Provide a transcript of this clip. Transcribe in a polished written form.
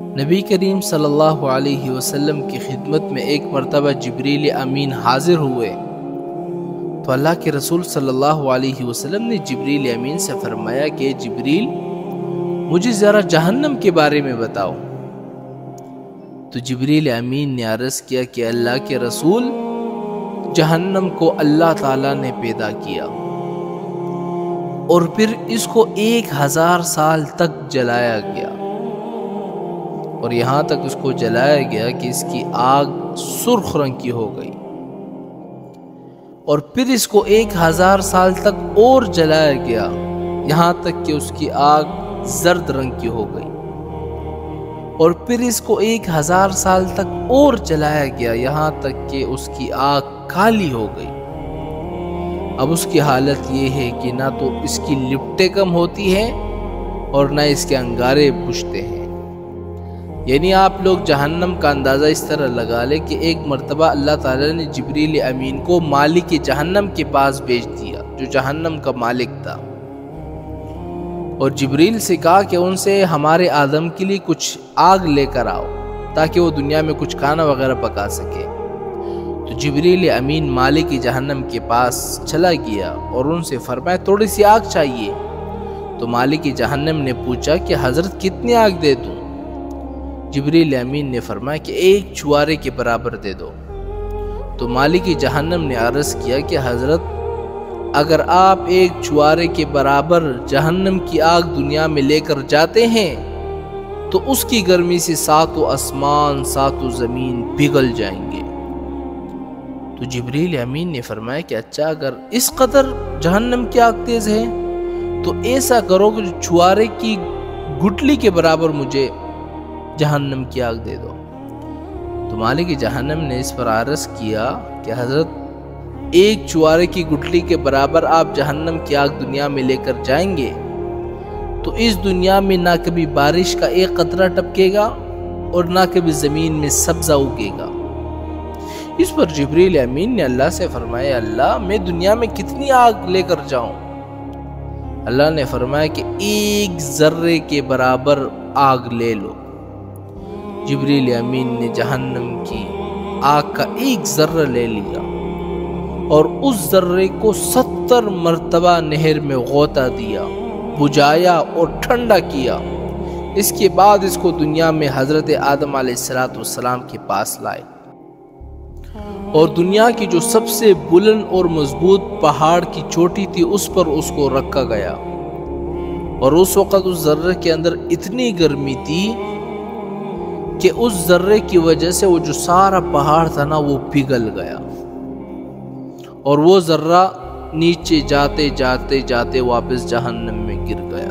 نبی کریم صلی اللہ علیہ وسلم کی خدمت میں ایک مرتبہ جبریل امین حاضر ہوئے تو اللہ کے رسول صلی اللہ علیہ وسلم نے جبریل امین سے فرمایا کہ جبریل مجھے ذرا جہنم کے بارے میں بتاؤ۔ تو جبریل امین نے عرض کیا کہ اللہ کے رسول، جہنم کو اللہ تعالیٰ نے پیدا کیا اور پھر اس کو 1000 سال تک جلایا گیا، اور یہاں تک اس کو جلایا گیا کہ اس کی آگ سرخ رنگ کی ہو گئی، اور پھر اس کو 1000 سال تک اور جلایا گیا یہاں تک کہ اس کی آگ زرد رنگ کی ہو گئی، اور پھر اس کو 1000 سال تک اور جلایا گیا یہاں تک کہ اس کی آگ کالی ہو گئی۔ اب اس کی حالت یہ ہے کہ نہ تو اس کی لپٹیں کم ہوتی ہیں اور نہ اس کے انگارے بجھتے ہیں۔ یعنی آپ لوگ جہنم کا اندازہ اس طرح لگا لیں کہ ایک مرتبہ اللہ تعالیٰ نے جبریل امین کو مالک جہنم کے پاس بھیج دیا، جو جہنم کا مالک تھا، اور جبریل سے کہا کہ ان سے ہمارے آدم کے لیے کچھ آگ لے کر آؤ تاکہ وہ دنیا میں کچھ کھانا وغیرہ پکا سکے۔ تو جبریل امین مالک جہنم کے پاس چلا گیا اور ان سے فرمایا تھوڑی سی آگ چاہیے۔ تو مالک جہنم نے پوچھا کہ حضرت کتنی آگ دے دوں؟ جبریل امین نے فرمایا کہ 1 چوارے کے برابر دے دو۔ تو مالک جہنم نے عرض کیا کہ حضرت اگر آپ 1 چوارے کے برابر جہنم کی آگ دنیا میں لے کر جاتے ہیں تو اس کی گرمی سے 7 آسمان 7 زمین پگھل جائیں گے۔ تو جبریل امین نے فرمایا کہ اچھا اگر اس قدر جہنم کی آگ تیز ہے تو ایسا کرو کہ چوارے کی گٹلی کے برابر مجھے جہنم کی آگ دے دو۔ تو مالک جہنم نے اس پر عرض کیا کہ حضرت 1 چوارے کی گٹلی کے برابر آپ جہنم کی آگ دنیا میں لے کر جائیں گے تو اس دنیا میں نہ کبھی بارش کا 1 قطرہ ٹپکے گا اور نہ کبھی زمین میں سبزہ اگے گا۔ اس پر جبریل امین نے اللہ سے فرمایا اللہ میں دنیا میں کتنی آگ لے کر جاؤں؟ اللہ نے فرمایا کہ 1 ذرے کے برابر آگ لے لو۔ جبریل امین نے جہنم کی آگ کا 1 ذرہ لے لیا اور اس ذرے کو 70 مرتبہ نہر میں غوطہ دیا، بجھایا اور ٹھنڈا کیا۔ اس کے بعد اس کو دنیا میں حضرت آدم علیہ السلام کے پاس لائے، اور دنیا کی جو سب سے بلند اور مضبوط پہاڑ کی چوٹی تھی اس پر اس کو رکھا گیا، اور اس وقت اس ذرے کے اندر اتنی گرمی تھی کہ اس ذرے کی وجہ سے وہ جو سارا پہاڑ تھا نا وہ پگھل گیا، اور وہ ذرہ نیچے جاتے جاتے جاتے واپس جہنم میں گر گیا۔